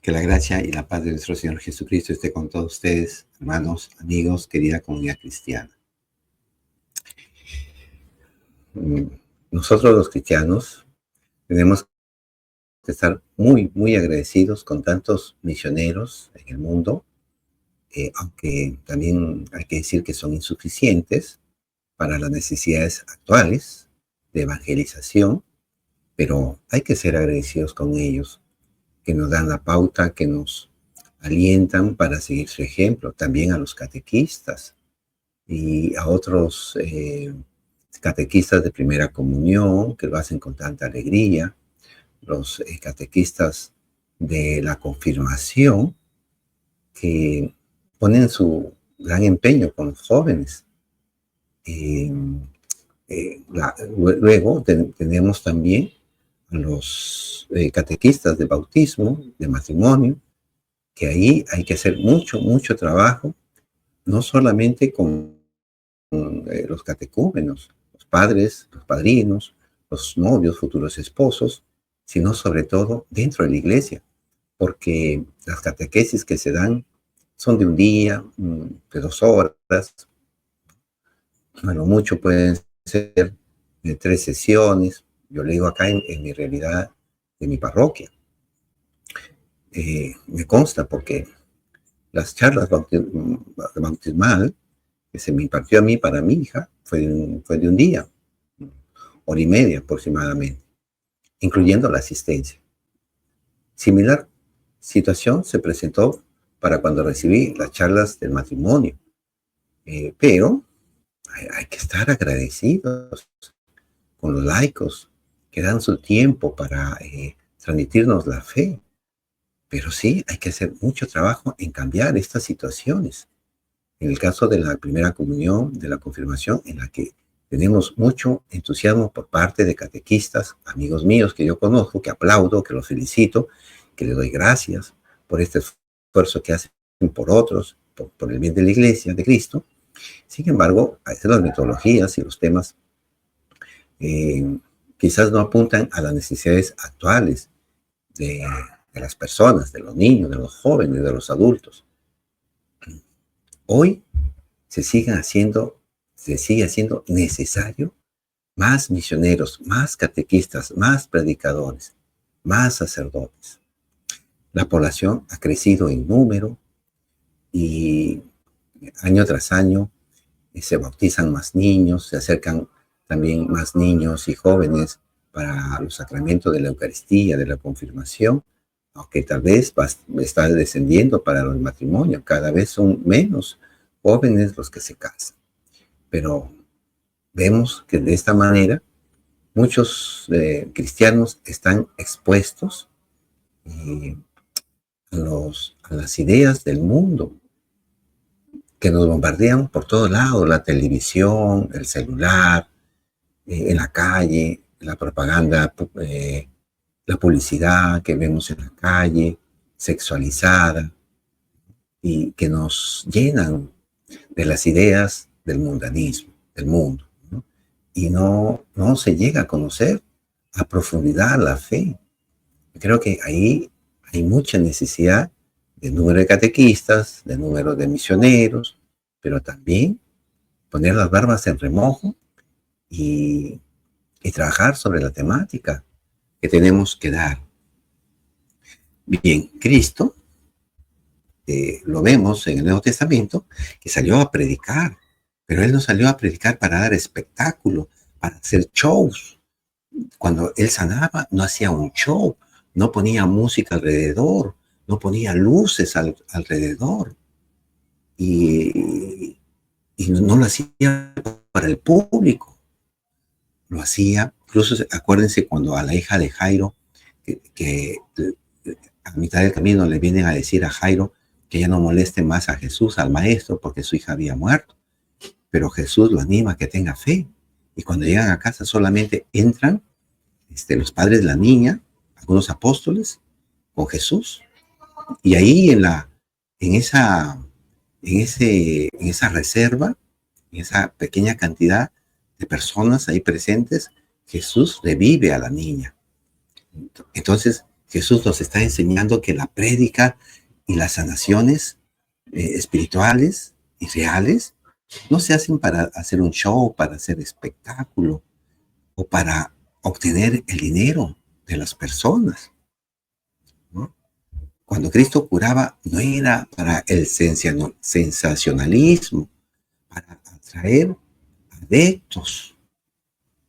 Que la gracia y la paz de nuestro Señor Jesucristo esté con todos ustedes, hermanos, amigos, querida comunidad cristiana. Nosotros los cristianos tenemos que estar muy, muy agradecidos con tantos misioneros en el mundo, aunque también hay que decir que son insuficientes para las necesidades actuales de evangelización, pero hay que ser agradecidos con ellos, que nos dan la pauta, que nos alientan para seguir su ejemplo, también a los catequistas y a otros catequistas de primera comunión, que lo hacen con tanta alegría, los catequistas de la confirmación, que ponen su gran empeño con los jóvenes. Luego tenemos también a los catequistas de bautismo, de matrimonio, que ahí hay que hacer mucho, mucho trabajo, no solamente con los catecúmenos, los padres, los padrinos, los novios, futuros esposos, sino sobre todo dentro de la iglesia, porque las catequesis que se dan son de un día, de 2 horas, bueno, mucho pueden ser de 3 sesiones. Yo le digo acá en mi realidad de mi parroquia. Me consta porque las charlas bautismal que se me impartió a mí para mi hija fue de un día, 1 hora y media aproximadamente, incluyendo la asistencia. Similar situación se presentó para cuando recibí las charlas del matrimonio, pero hay que estar agradecidos con los laicos que dan su tiempo para transmitirnos la fe. Pero sí, hay que hacer mucho trabajo en cambiar estas situaciones. En el caso de la primera comunión, de la confirmación, en la que tenemos mucho entusiasmo por parte de catequistas, amigos míos que yo conozco, que aplaudo, que los felicito, que les doy gracias por este esfuerzo que hacen por otros, por el bien de la iglesia, de Cristo. Sin embargo, a veces las metodologías y los temas quizás no apuntan a las necesidades actuales de las personas, de los niños, de los jóvenes, de los adultos. Hoy se sigue haciendo necesario más misioneros, más catequistas, más predicadores, más sacerdotes. La población ha crecido en número y año tras año se bautizan más niños, se acercan también más niños y jóvenes para los sacramentos de la Eucaristía, de la confirmación, aunque tal vez está descendiendo para los matrimonios, cada vez son menos jóvenes los que se casan. Pero vemos que de esta manera muchos cristianos están expuestos a las ideas del mundo que nos bombardean por todos lados, la televisión, el celular, en la calle, la propaganda, la publicidad que vemos en la calle, sexualizada, y que nos llenan de las ideas del mundanismo, del mundo, ¿no? Y no se llega a conocer a profundidad la fe. Creo que ahí hay mucha necesidad de número de catequistas, de número de misioneros, pero también poner las barbas en remojo y trabajar sobre la temática que tenemos que dar. Bien, Cristo, lo vemos en el Nuevo Testamento, que salió a predicar, pero él no salió a predicar para dar espectáculo, para hacer shows. Cuando él sanaba, no hacía un show, no ponía música alrededor, no ponía luces alrededor. Y no lo hacía para el público. Lo hacía, incluso acuérdense cuando a la hija de Jairo, que a mitad del camino le vienen a decir a Jairo que ya no moleste más a Jesús, al maestro, porque su hija había muerto. Pero Jesús lo anima a que tenga fe. Y cuando llegan a casa solamente entran los padres de la niña, algunos apóstoles, con Jesús. Y ahí en esa reserva, en esa pequeña cantidad de personas ahí presentes, Jesús revive a la niña. Entonces, Jesús nos está enseñando que la prédica y las sanaciones espirituales y reales no se hacen para hacer un show, para hacer espectáculo o para obtener el dinero de las personas, ¿no? Cuando Cristo curaba, no era para el sensacionalismo, para atraer adeptos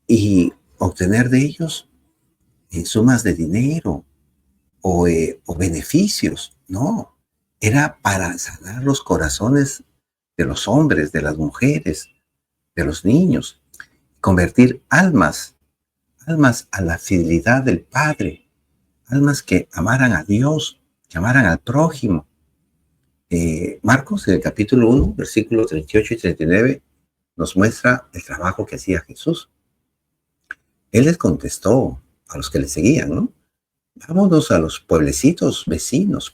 y obtener de ellos sumas de dinero o beneficios. No, era para sanar los corazones de los hombres, de las mujeres, de los niños, convertir almas a la fidelidad del Padre, almas que amaran a Dios, que amaran al prójimo. Marcos, en el capítulo 1, versículos 38 y 39, nos muestra el trabajo que hacía Jesús. Él les contestó a los que le seguían, ¿no? Vámonos a los pueblecitos vecinos.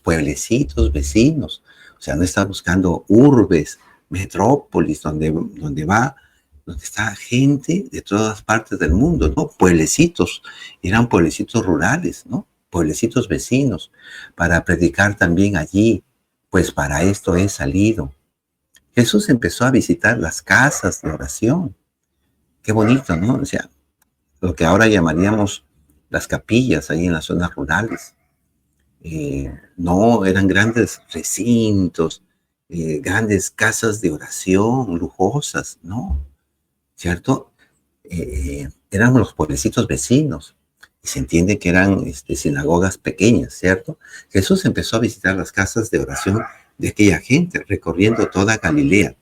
O sea, no está buscando urbes, metrópolis, donde está gente de todas partes del mundo, ¿no? Pueblecitos, eran pueblecitos rurales, ¿no? Pueblecitos vecinos, para predicar también allí, pues para esto he salido. Jesús empezó a visitar las casas de oración. Qué bonito, ¿no? O sea, lo que ahora llamaríamos las capillas ahí en las zonas rurales. No eran grandes recintos, grandes casas de oración lujosas, no, ¿cierto? Eran los pueblecitos vecinos y se entiende que eran sinagogas pequeñas, ¿cierto? Jesús empezó a visitar las casas de oración de aquella gente, recorriendo toda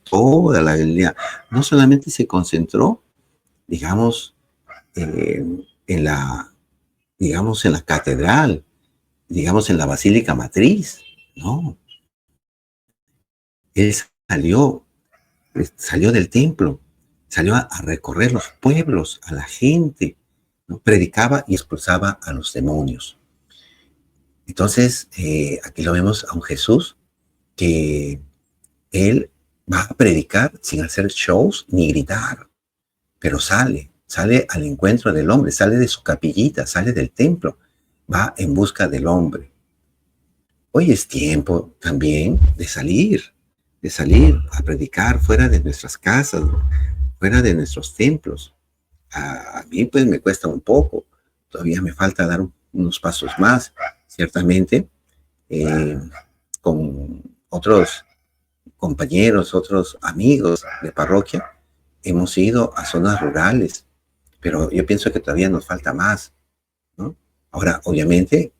toda la Galilea. No solamente se concentró, digamos, en la catedral, digamos, en la Basílica Matriz. No, él salió del templo, salió a recorrer los pueblos, a la gente, ¿no? Predicaba y expulsaba a los demonios. Entonces, aquí lo vemos a un Jesús que él va a predicar sin hacer shows ni gritar, pero sale al encuentro del hombre, sale de su capillita, sale del templo, va en busca del hombre. Hoy es tiempo también de salir a predicar fuera de nuestras casas, fuera de nuestros templos. A mí pues me cuesta un poco, todavía me falta dar unos pasos más, ciertamente, con otros compañeros, otros amigos de parroquia, hemos ido a zonas rurales, pero yo pienso que todavía nos falta más, ¿no? Ahora, obviamente,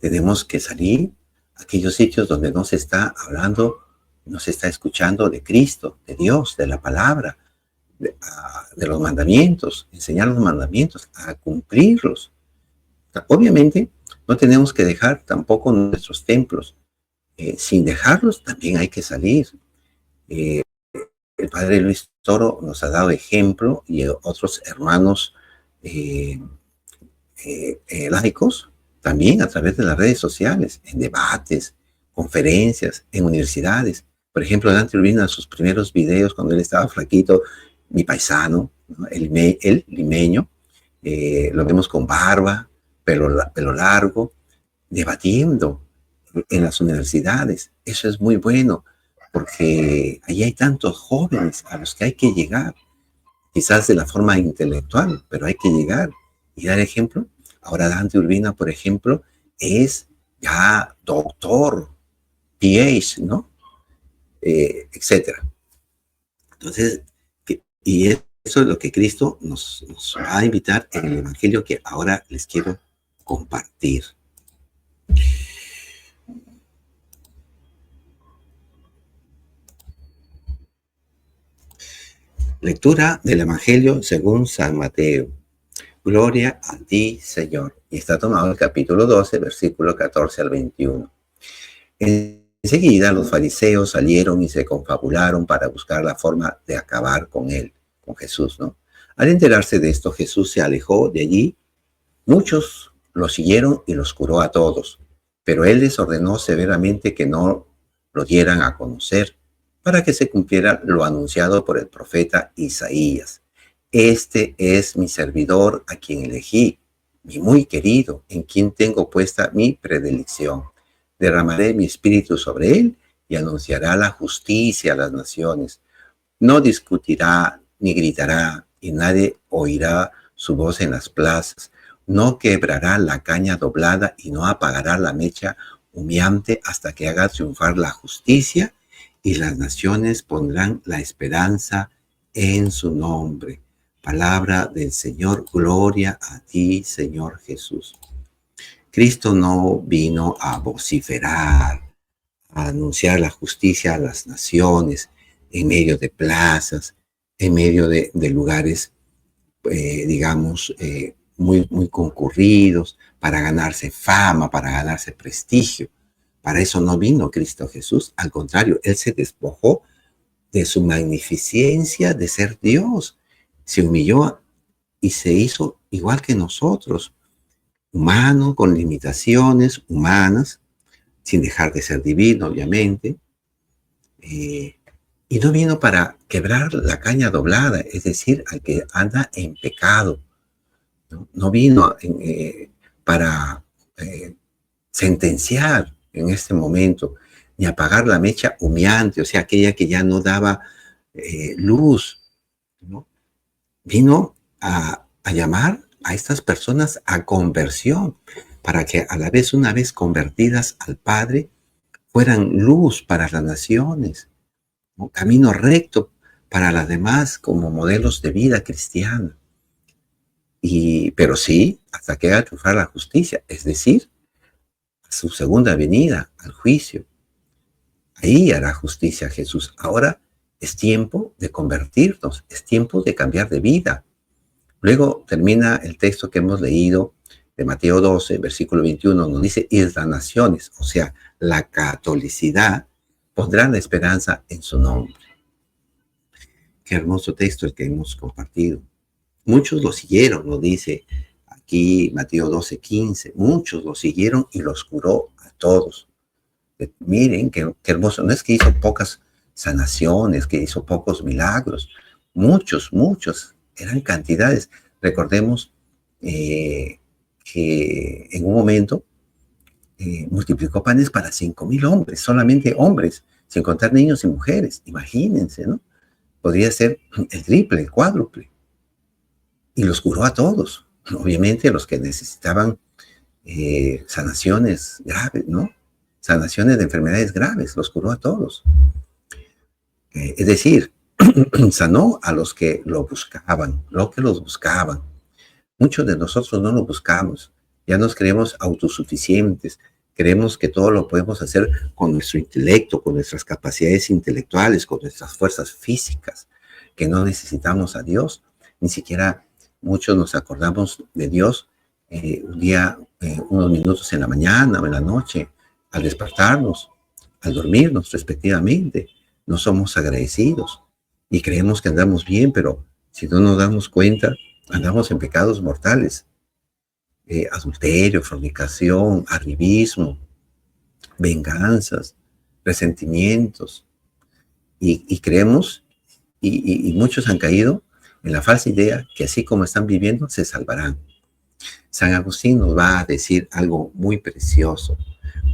tenemos que salir a aquellos sitios donde no se está hablando, no se está escuchando de Cristo, de Dios, de la palabra, de los mandamientos, enseñar los mandamientos, a cumplirlos. Obviamente, no tenemos que dejar tampoco nuestros templos. Sin dejarlos, también hay que salir. El padre Luis Toro nos ha dado ejemplo y otros hermanos laicos, también a través de las redes sociales, en debates, conferencias, en universidades. Por ejemplo, Dante Urbina, en sus primeros videos, cuando él estaba flaquito, mi paisano, ¿no? el limeño, lo vemos con barba, pelo largo, debatiendo en las universidades. Eso es muy bueno, porque allí hay tantos jóvenes a los que hay que llegar, quizás de la forma intelectual, pero hay que llegar y dar ejemplo. Ahora Dante Urbina, por ejemplo, es ya doctor, PhD, ¿no? Etcétera. Entonces, y eso es lo que Cristo nos va a invitar en el Evangelio que ahora les quiero compartir. Lectura del Evangelio según San Mateo. Gloria a ti, Señor. Y está tomado el capítulo 12, versículo 14 al 21. Enseguida los fariseos salieron y se confabularon para buscar la forma de acabar con él, con Jesús, ¿no? Al enterarse de esto, Jesús se alejó de allí. Muchos lo siguieron y los curó a todos, pero él les ordenó severamente que no lo dieran a conocer, para que se cumpliera lo anunciado por el profeta Isaías. Este es mi servidor a quien elegí, mi muy querido, en quien tengo puesta mi predilección. Derramaré mi espíritu sobre él y anunciará la justicia a las naciones. No discutirá ni gritará, y nadie oirá su voz en las plazas. No quebrará la caña doblada y no apagará la mecha humeante hasta que haga triunfar la justicia, y las naciones pondrán la esperanza en su nombre. Palabra del Señor, gloria a ti, Señor Jesús. Cristo no vino a vociferar, a anunciar la justicia a las naciones, en medio de plazas, en medio de lugares, digamos, muy concurridos, para ganarse fama, para ganarse prestigio. Para eso no vino Cristo Jesús. Al contrario, Él se despojó de su magnificencia de ser Dios. Se humilló y se hizo igual que nosotros, humano, con limitaciones humanas, sin dejar de ser divino, obviamente. Y no vino para quebrar la caña doblada, es decir, al que anda en pecado. No vino para sentenciar en este momento, ni apagar la mecha humeante, o sea, aquella que ya no daba luz, ¿no? Vino a llamar a estas personas a conversión, para que a la vez, una vez convertidas al Padre, fueran luz para las naciones, ¿no? Camino recto para las demás como modelos de vida cristiana. Pero sí, hasta que haga triunfar la justicia, es decir, a su segunda venida, al juicio. Ahí hará justicia Jesús. Ahora es tiempo de convertirnos, es tiempo de cambiar de vida. Luego termina el texto que hemos leído de Mateo 12, versículo 21, nos dice, y las naciones, o sea, la catolicidad, pondrán la esperanza en su nombre. Qué hermoso texto el que hemos compartido. Muchos lo siguieron, lo dice aquí Mateo 12, 15. Muchos lo siguieron y los curó a todos. Miren qué hermoso. No es que hizo pocas sanaciones, que hizo pocos milagros. Muchos, eran cantidades. Recordemos que en un momento multiplicó panes para 5,000 hombres, solamente hombres, sin contar niños y mujeres. Imagínense, ¿no? Podría ser el triple, el cuádruple. Y los curó a todos. Obviamente los que necesitaban sanaciones graves, ¿no? Sanaciones de enfermedades graves, los curó a todos. Es decir, sanó a los que lo buscaban, los que los buscaban. Muchos de nosotros no lo buscamos, ya nos creemos autosuficientes, creemos que todo lo podemos hacer con nuestro intelecto, con nuestras capacidades intelectuales, con nuestras fuerzas físicas, que no necesitamos a Dios. Ni siquiera muchos nos acordamos de Dios un día, unos minutos en la mañana o en la noche, al despertarnos, al dormirnos respectivamente. No somos agradecidos y creemos que andamos bien, pero si no nos damos cuenta, andamos en pecados mortales. Adulterio, fornicación, arribismo, venganzas, resentimientos. Y creemos, y muchos han caído en la falsa idea que así como están viviendo, se salvarán. San Agustín nos va a decir algo muy precioso.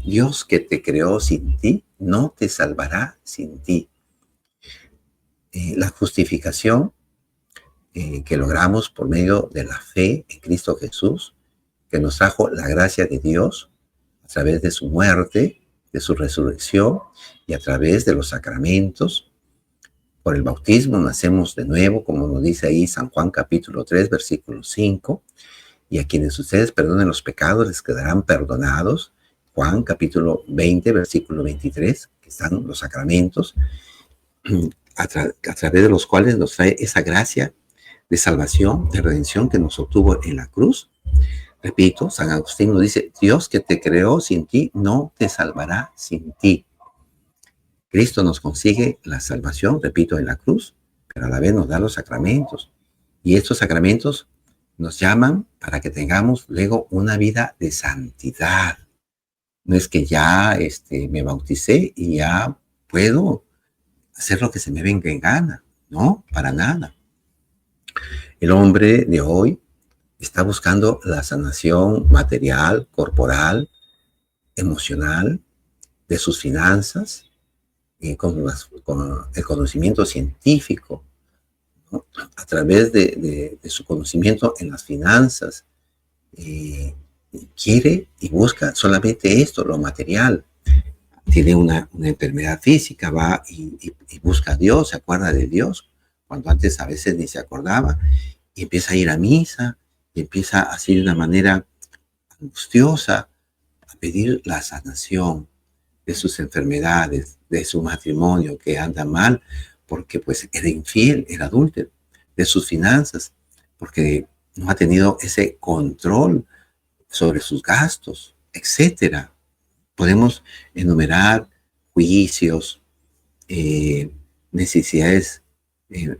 Dios que te creó sin ti, no te salvará sin ti. La justificación que logramos por medio de la fe en Cristo Jesús, que nos trajo la gracia de Dios a través de su muerte, de su resurrección y a través de los sacramentos. Por el bautismo nacemos de nuevo, como nos dice ahí San Juan capítulo 3, versículo 5, y a quienes ustedes perdonen los pecados les quedarán perdonados. Juan capítulo 20, versículo 23, que están los sacramentos, a través de los cuales nos trae esa gracia de salvación, de redención que nos obtuvo en la cruz. Repito, San Agustín nos dice, Dios que te creó sin ti, no te salvará sin ti. Cristo nos consigue la salvación, repito, en la cruz, pero a la vez nos da los sacramentos. Y estos sacramentos nos llaman para que tengamos luego una vida de santidad. No es que ya me bauticé y ya puedo hacer lo que se me venga en gana. No, para nada. El hombre de hoy Está buscando la sanación material, corporal, emocional, de sus finanzas, con el conocimiento científico, ¿no? A través de su conocimiento en las finanzas, eh, quiere y busca solamente esto, lo material. Tiene una enfermedad física, va y busca a Dios, se acuerda de Dios, cuando antes a veces ni se acordaba, y empieza a ir a misa, y empieza así de una manera angustiosa a pedir la sanación de sus enfermedades, de su matrimonio que anda mal, porque pues era infiel, era adúltero, de sus finanzas, porque no ha tenido ese control sobre sus gastos, etcétera. Podemos enumerar juicios, eh, necesidades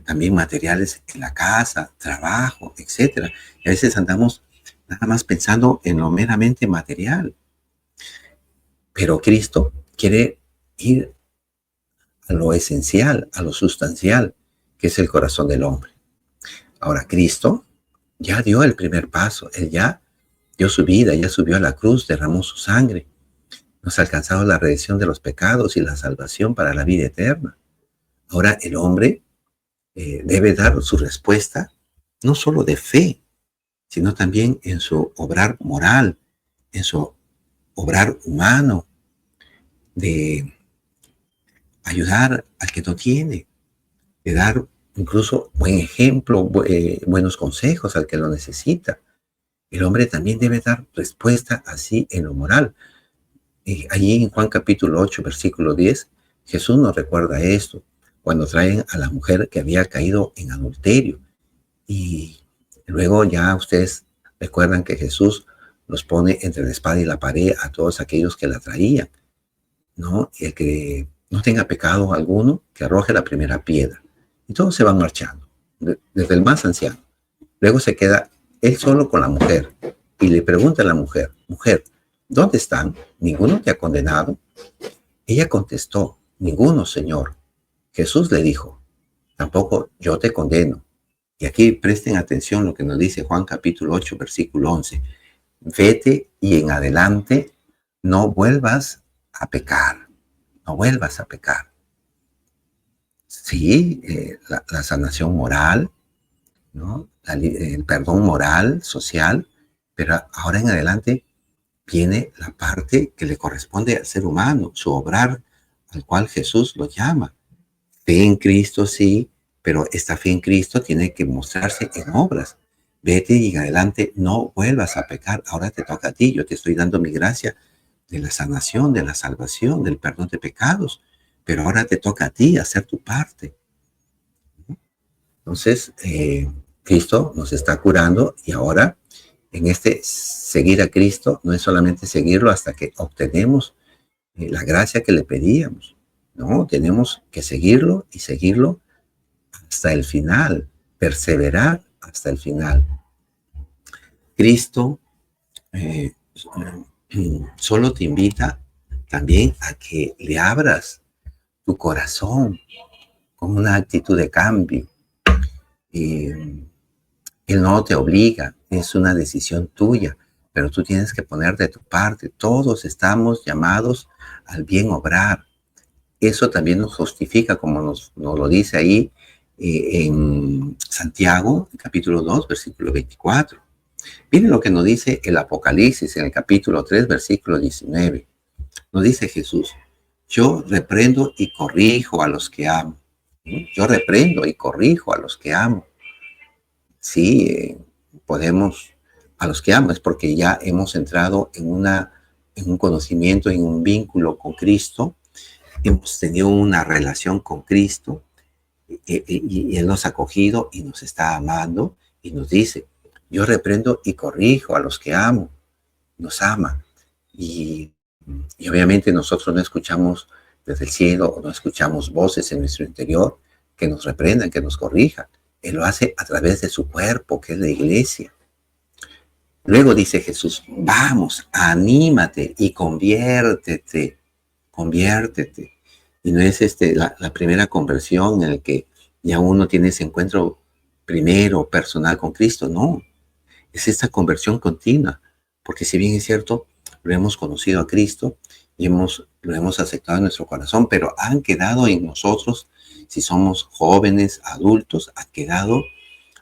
también materiales en la casa, trabajo, etcétera. Y a veces andamos nada más pensando en lo meramente material. Pero Cristo quiere ir a lo esencial, a lo sustancial, que es el corazón del hombre. Ahora, Cristo ya dio el primer paso. Él ya dio su vida, ya subió a la cruz, derramó su sangre. Nos ha alcanzado la redención de los pecados y la salvación para la vida eterna. Ahora el hombre debe dar su respuesta, no solo de fe, sino también en su obrar moral, en su obrar humano, de ayudar al que no tiene, de dar incluso buen ejemplo, buenos consejos al que lo necesita. El hombre también debe dar respuesta así en lo moral. Allí en Juan capítulo 8, versículo 10, Jesús nos recuerda esto, cuando traen a la mujer que había caído en adulterio. Y luego ya ustedes recuerdan que Jesús los pone entre la espada y la pared a todos aquellos que la traían, ¿no? Y el que no tenga pecado alguno, que arroje la primera piedra. Y todos se van marchando, desde el más anciano. Luego se queda él solo con la mujer y le pregunta a la mujer, mujer, ¿dónde están? ¿Ninguno te ha condenado? Ella contestó, ninguno, Señor. Jesús le dijo, tampoco yo te condeno. Y aquí presten atención lo que nos dice Juan capítulo 8, versículo 11. Vete y en adelante no vuelvas a pecar. No vuelvas a pecar. Sí, la sanación moral, ¿no? El perdón moral, social, pero ahora en adelante viene la parte que le corresponde al ser humano, su obrar, al cual Jesús lo llama. Fe en Cristo, sí, pero esta fe en Cristo tiene que mostrarse en obras. Vete y en adelante no vuelvas a pecar. Ahora te toca a ti. Yo te estoy dando mi gracia de la sanación, de la salvación, del perdón de pecados. Pero ahora te toca a ti hacer tu parte. Entonces, Cristo nos está curando y ahora en este seguir a Cristo no es solamente seguirlo hasta que obtenemos la gracia que le pedíamos. No, tenemos que seguirlo y seguirlo hasta el final, perseverar hasta el final. Cristo solo te invita también a que le abras tu corazón con una actitud de cambio. Él no te obliga, es una decisión tuya, pero tú tienes que poner de tu parte. Todos estamos llamados al bien obrar. Eso también nos justifica, como nos lo dice ahí en Santiago, capítulo 2, versículo 24. Miren lo que nos dice el Apocalipsis en el capítulo 3, versículo 19. Nos dice Jesús, yo reprendo y corrijo a los que amo. Yo reprendo y corrijo a los que amo. Sí, podemos, a los que amo, es porque ya hemos entrado en un conocimiento, en un vínculo con Cristo, hemos tenido una relación con Cristo y Él nos ha acogido y nos está amando y nos dice, yo reprendo y corrijo a los que amo, nos ama. Y obviamente nosotros no escuchamos desde el cielo o no escuchamos voces en nuestro interior que nos reprendan, que nos corrijan. Él lo hace a través de su cuerpo, que es la iglesia. Luego dice Jesús, vamos, anímate y conviértete, conviértete. Y no es la primera conversión en la que ya uno tiene ese encuentro primero personal con Cristo, no. Es esta conversión continua, porque si bien es cierto, lo hemos conocido a Cristo y lo hemos aceptado en nuestro corazón, pero han quedado en nosotros, si somos jóvenes, adultos, han quedado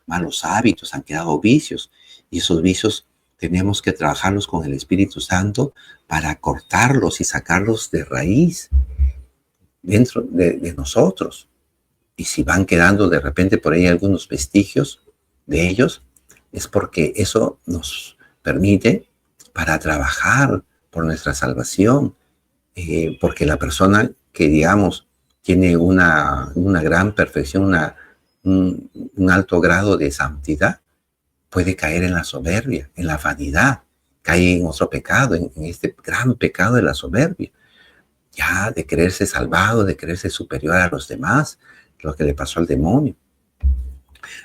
malos hábitos, han quedado vicios, y esos vicios tenemos que trabajarlos con el Espíritu Santo para cortarlos y sacarlos de raíz dentro de nosotros. Y si van quedando de repente por ahí algunos vestigios de ellos, es porque eso nos permite para trabajar por nuestra salvación, porque la persona que, digamos, tiene una gran perfección, un alto grado de santidad, puede caer en la soberbia, en la vanidad, cae en otro pecado, en este gran pecado de la soberbia, ya de creerse salvado, de creerse superior a los demás, lo que le pasó al demonio.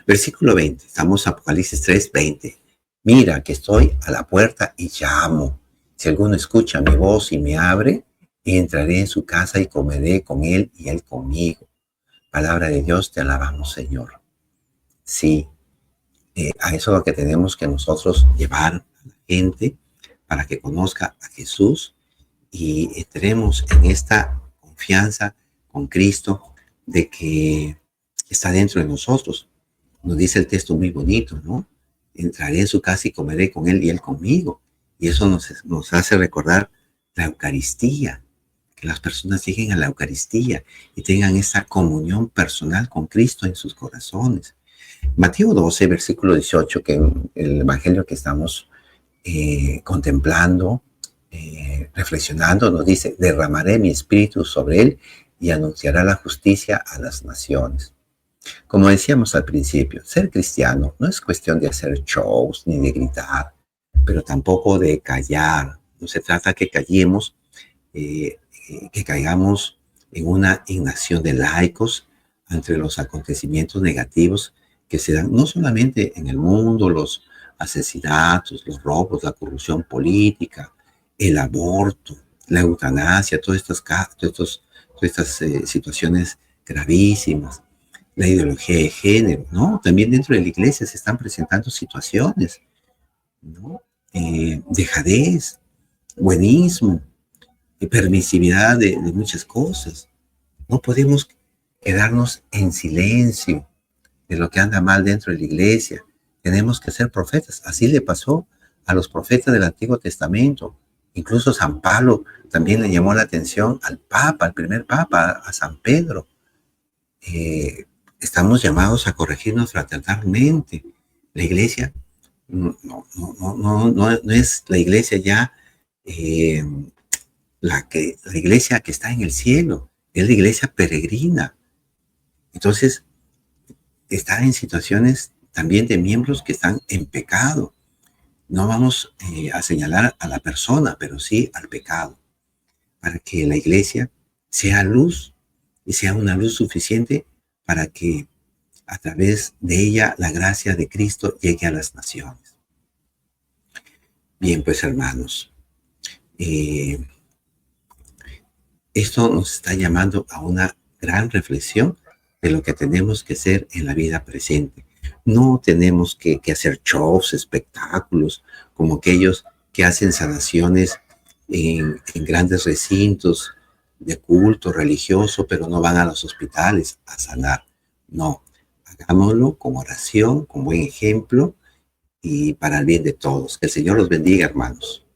Versículo 20, estamos en Apocalipsis 3, 20. Mira que estoy a la puerta y llamo. Si alguno escucha mi voz y me abre, entraré en su casa y comeré con él y él conmigo. Palabra de Dios, te alabamos, Señor. Sí, a eso es lo que tenemos que nosotros llevar a la gente para que conozca a Jesús y entremos en esta confianza con Cristo de que está dentro de nosotros. Nos dice el texto muy bonito, ¿no? Entraré en su casa y comeré con él y él conmigo. Y eso nos hace recordar la Eucaristía, que las personas lleguen a la Eucaristía y tengan esa comunión personal con Cristo en sus corazones. Mateo 12, versículo 18, que el evangelio que estamos contemplando, reflexionando, nos dice, derramaré mi espíritu sobre él y anunciará la justicia a las naciones. Como decíamos al principio, ser cristiano no es cuestión de hacer shows ni de gritar, pero tampoco de callar. No se trata que callemos, que caigamos en una inacción de laicos ante los acontecimientos negativos que se dan no solamente en el mundo, los asesinatos, los robos, la corrupción política, el aborto, la eutanasia, todas estas situaciones gravísimas, la ideología de género, ¿no? También dentro de la iglesia se están presentando situaciones, ¿no? Dejadez, buenismo, permisividad de muchas cosas. No podemos quedarnos en silencio de lo que anda mal dentro de la iglesia. Tenemos que ser profetas. Así le pasó a los profetas del Antiguo Testamento. Incluso San Pablo también le llamó la atención al Papa, al primer Papa, a San Pedro. Estamos llamados a corregirnos fraternalmente. La iglesia no es la iglesia ya, la iglesia que está en el cielo, es la iglesia peregrina. Entonces, está en situaciones también de miembros que están en pecado. No vamos a señalar a la persona, pero sí al pecado, para que la iglesia sea luz y sea una luz suficiente para que a través de ella la gracia de Cristo llegue a las naciones. Bien, pues hermanos, esto nos está llamando a una gran reflexión de lo que tenemos que hacer en la vida presente. No tenemos que hacer shows, espectáculos, como aquellos que hacen sanaciones en grandes recintos de culto religioso, pero no van a los hospitales a sanar. No, hagámoslo con oración, con buen ejemplo y para el bien de todos. Que el Señor los bendiga, hermanos.